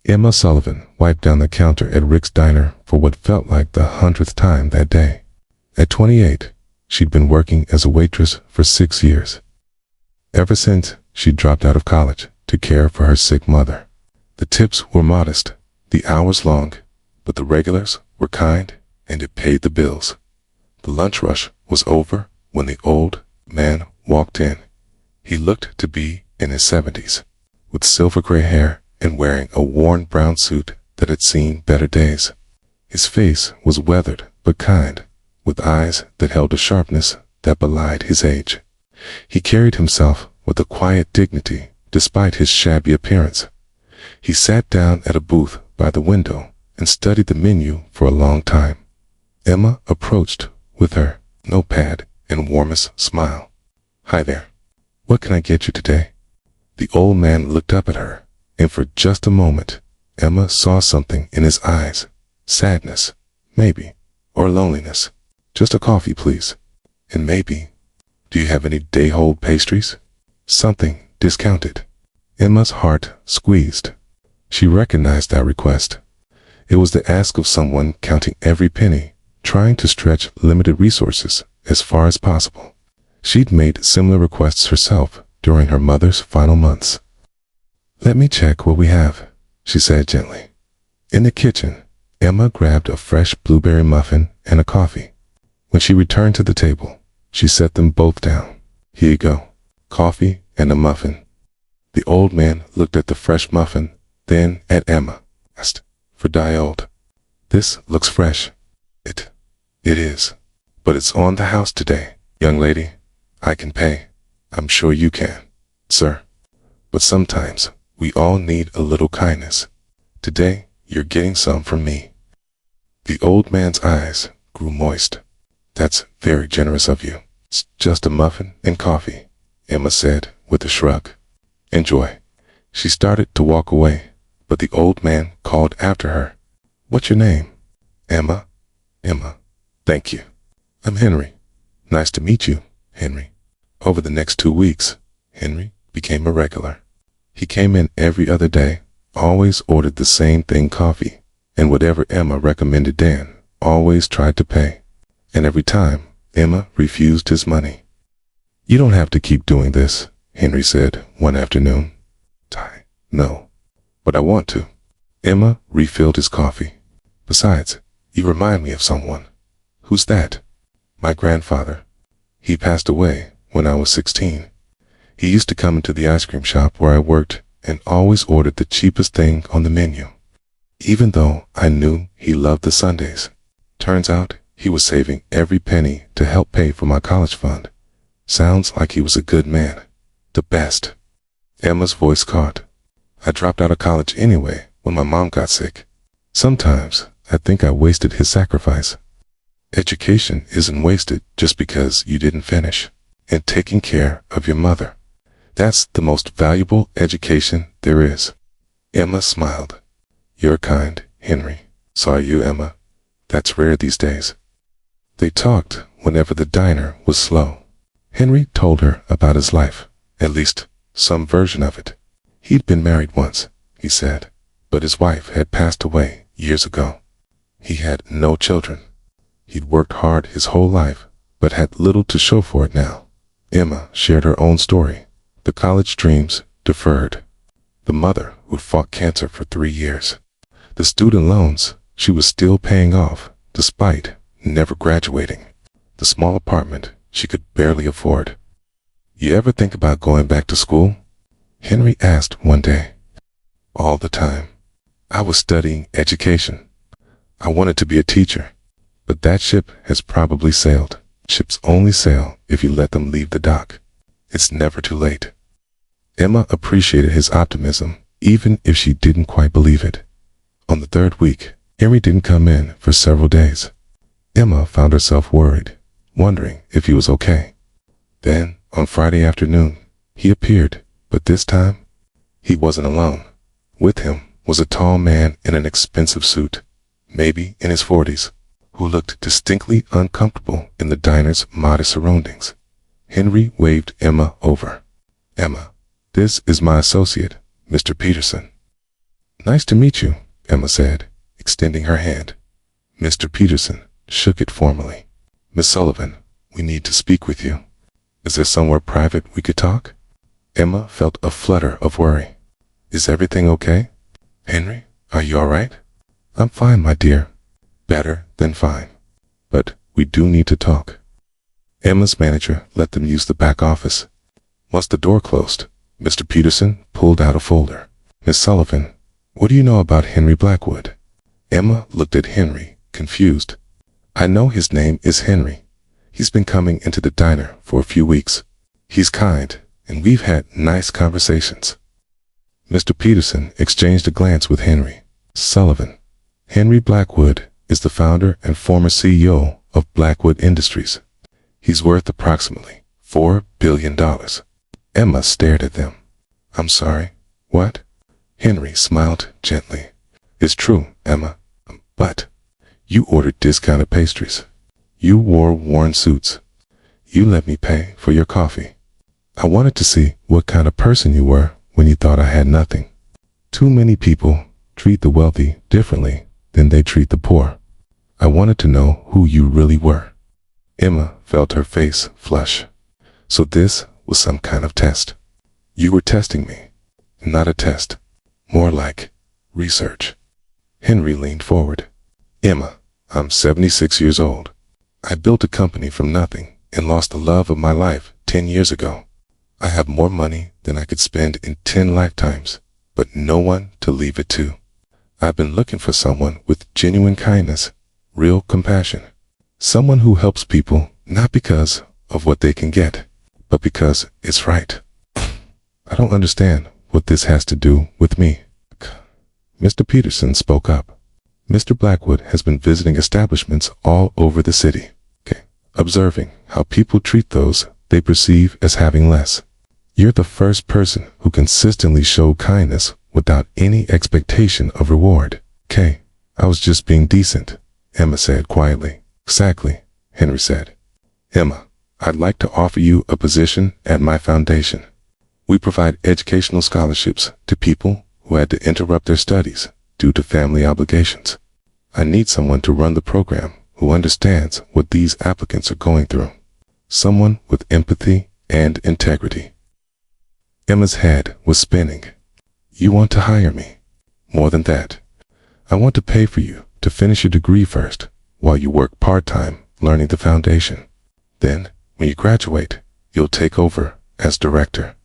Emma Sullivan wiped down the counter at Rick's diner for what felt like the 100th time that day. At 28, she'd been working as a waitress for 6 years. Ever since she dropped out of college to care for her sick mother. The tips were modest, the hours long, but the regulars were kind and it paid the bills. The lunch rush was over when the old man walked in. He looked to be in his 70s, with silver gray hair and wearing a worn brown suit that had seen better days. His face was weathered but kind, with eyes that held a sharpness that belied his age. He carried himself with a quiet dignity despite his shabby appearance. He sat down at a booth by the window and studied the menu for a long time. Emma approached with her notepad and warmest smile. "Hi there. What can I get you today?" The old man looked up at her, and for just a moment, Emma saw something in his eyes. Sadness, maybe, or loneliness. "Just a coffee, please. And maybe, do you have any day-old pastries? Something discounted." Emma's heart squeezed. She recognized that request. It was the ask of someone counting every penny, trying to stretch limited resources as far as possible. She'd made similar requests herself during her mother's final months. "Let me check what we have," she said gently. In the kitchen, Emma grabbed a fresh blueberry muffin and a coffee. When she returned to the table, she set them both down. "Here you go. Coffee and a muffin." The old man looked at the fresh muffin, then at Emma, asked, "For day-old? This looks fresh." It is. But it's on the house today, young lady. I can pay. I'm sure you can, sir. But sometimes we all need a little kindness. Today, you're getting some from me." The old man's eyes grew moist. "That's very generous of you. It's just a muffin and coffee," Emma said with a shrug. "Enjoy." She started to walk away, but the old man called after her. "What's your name?" "Emma." "Emma. Thank you. I'm Henry. Nice to meet you, Henry." Over the next 2 weeks, Henry became a regular. He came in every other day, always ordered the same thing, coffee, and whatever Emma recommended Dan, always tried to pay. And every time, Emma refused his money. "You don't have to keep doing this," Henry said one afternoon. "No, but I want to." Emma refilled his coffee. "Besides, you remind me of someone." "Who's that?" "My grandfather. He passed away when I was 16. He used to come into the ice cream shop where I worked and always ordered the cheapest thing on the menu, even though I knew he loved the sundaes. Turns out he was saving every penny to help pay for my college fund. Sounds like he was a good man. The best." Emma's voice caught. "I dropped out of college anyway when my mom got sick. Sometimes I think I wasted his sacrifice." Education isn't wasted just because you didn't finish. And taking care of your mother, that's the most valuable education there is. Emma smiled. "You're kind, Henry." "So are you, Emma. That's rare these days." They talked whenever the diner was slow. Henry told her about his life, at least some version of it. He'd been married once, he said, but his wife had passed away years ago. He had no children. He'd worked hard his whole life, but had little to show for it now. Emma shared her own story. The college dreams deferred. The mother who'd fought cancer for 3 years. The student loans she was still paying off, despite never graduating. The small apartment she could barely afford. "You ever think about going back to school?" Henry asked one day. "All the time. I was studying education. I wanted to be a teacher, but that ship has probably sailed. Ships only sail if you let them leave the dock. It's never too late." Emma appreciated his optimism, even if she didn't quite believe it. On the 3rd week, Henry didn't come in for several days. Emma found herself worried, wondering if he was okay. Then, on Friday afternoon, he appeared, but this time, he wasn't alone. With him was a tall man in an expensive suit, maybe in his 40s, who looked distinctly uncomfortable in the diner's modest surroundings. Henry waved Emma over. "Emma, this is my associate, Mr. Peterson." Nice to meet you, Emma said, extending her hand. Mr. Peterson shook it formally. Miss Sullivan, we need to speak with you. Is there somewhere private we could talk? Emma felt a flutter of worry. Is everything okay? Henry, are you all right? I'm fine, my dear. Better than fine. But we do need to talk. Emma's manager let them use the back office. Once the door closed, Mr. Peterson pulled out a folder. Miss Sullivan, what do you know about Henry Blackwood? Emma looked at Henry, confused. I know his name is Henry. He's been coming into the diner for a few weeks. He's kind, and we've had nice conversations. Mr. Peterson exchanged a glance with Henry. Sullivan. Henry Blackwood is the founder and former CEO of Blackwood Industries. He's worth approximately $4 billion. Emma stared at them. I'm sorry, what? Henry smiled gently. It's true, Emma, but you ordered discounted pastries. You wore worn suits. You let me pay for your coffee. I wanted to see what kind of person you were when you thought I had nothing. Too many people treat the wealthy differently than they treat the poor. I wanted to know who you really were. Emma felt her face flush. So this was some kind of test. You were testing me. Not a test. More like research. Henry leaned forward. Emma, I'm 76 years old. I built a company from nothing and lost the love of my life 10 years ago. I have more money than I could spend in 10 lifetimes, but no one to leave it to. I've been looking for someone with genuine kindness, real compassion. Someone who helps people not because of what they can get, but because it's right. I don't understand what this has to do with me. Mr. Peterson spoke up. Mr. Blackwood has been visiting establishments all over the city, observing how people treat those they perceive as having less. You're the first person who consistently showed kindness without any expectation of reward. I was just being decent, Emma said quietly. Exactly, Henry said. Emma, I'd like to offer you a position at my foundation. We provide educational scholarships to people who had to interrupt their studies due to family obligations. I need someone to run the program who understands what these applicants are going through. Someone with empathy and integrity. Emma's head was spinning. You want to hire me? More than that. I want to pay for you to finish your degree first, while you work part-time learning the foundation. Then, when you graduate, you'll take over as director.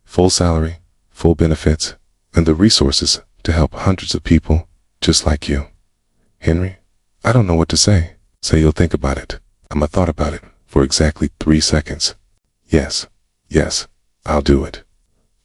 Full salary, full benefits, and the resources to help hundreds of people just like you. Henry, I don't know what to say. Say you'll think about it. Emma thought about it for exactly 3 seconds. Yes, I'll do it.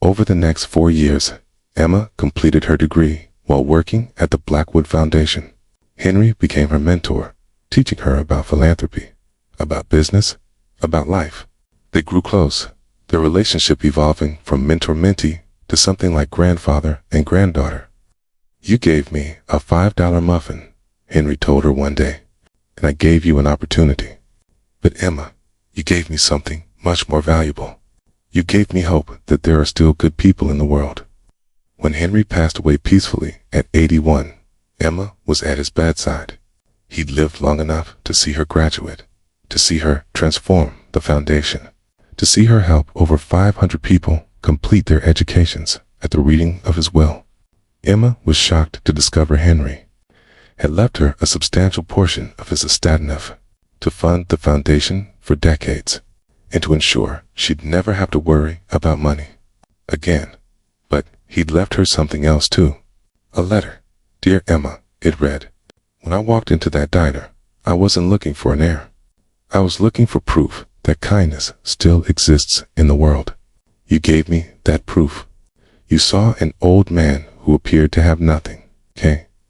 Over the next 4 years, Emma completed her degree while working at the Blackwood Foundation. Henry became her mentor, teaching her about philanthropy, about business, about life. They grew close, their relationship evolving from mentor-mentee to something like grandfather and granddaughter. You gave me a $5 muffin, Henry told her one day, and I gave you an opportunity. But Emma, you gave me something much more valuable. You gave me hope that there are still good people in the world. When Henry passed away peacefully at 81, Emma was at his bedside. He'd lived long enough to see her graduate, to see her transform the foundation, to see her help over 500 people complete their educations at the reading of his will. Emma was shocked to discover Henry had left her a substantial portion of his estate enough to fund the foundation for decades, and to ensure she'd never have to worry about money again. But he'd left her something else too. A letter. Dear Emma, it read. When I walked into that diner, I wasn't looking for an heir. I was looking for proof that kindness still exists in the world. You gave me that proof. You saw an old man who appeared to have nothing,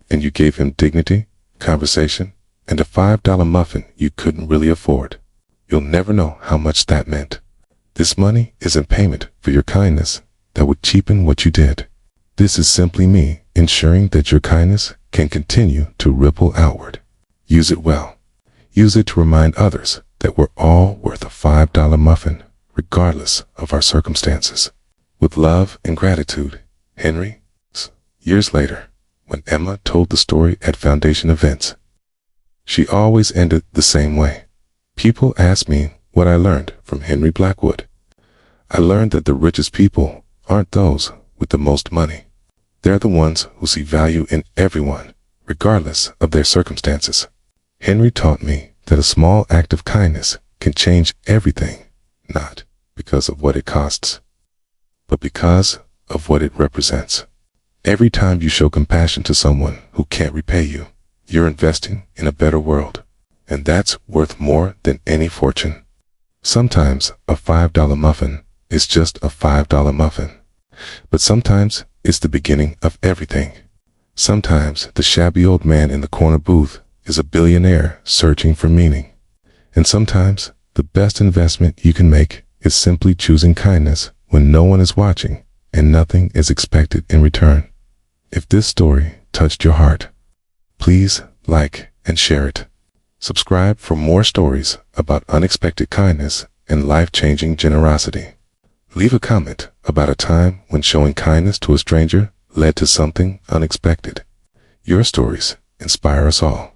and you gave him dignity, conversation, and a $5 muffin you couldn't really afford. You'll never know how much that meant. This money isn't payment for your kindness that would cheapen what you did. This is simply me ensuring that your kindness can continue to ripple outward. Use it well. Use it to remind others that we're all worth a $5 muffin, regardless of our circumstances. With love and gratitude, Henry. Years later, when Emma told the story at foundation events, she always ended the same way. People ask me what I learned from Henry Blackwood. I learned that the richest people aren't those with the most money. They're the ones who see value in everyone, regardless of their circumstances. Henry taught me that a small act of kindness can change everything, not because of what it costs, but because of what it represents. Every time you show compassion to someone who can't repay you, you're investing in a better world, and that's worth more than any fortune. Sometimes a $5 muffin is just a $5 muffin, but sometimes it's the beginning of everything. Sometimes the shabby old man in the corner booth is a billionaire searching for meaning. And sometimes the best investment you can make is simply choosing kindness when no one is watching and nothing is expected in return. If this story touched your heart, please like and share it. Subscribe for more stories about unexpected kindness and life-changing generosity. Leave a comment about a time when showing kindness to a stranger led to something unexpected. Your stories inspire us all.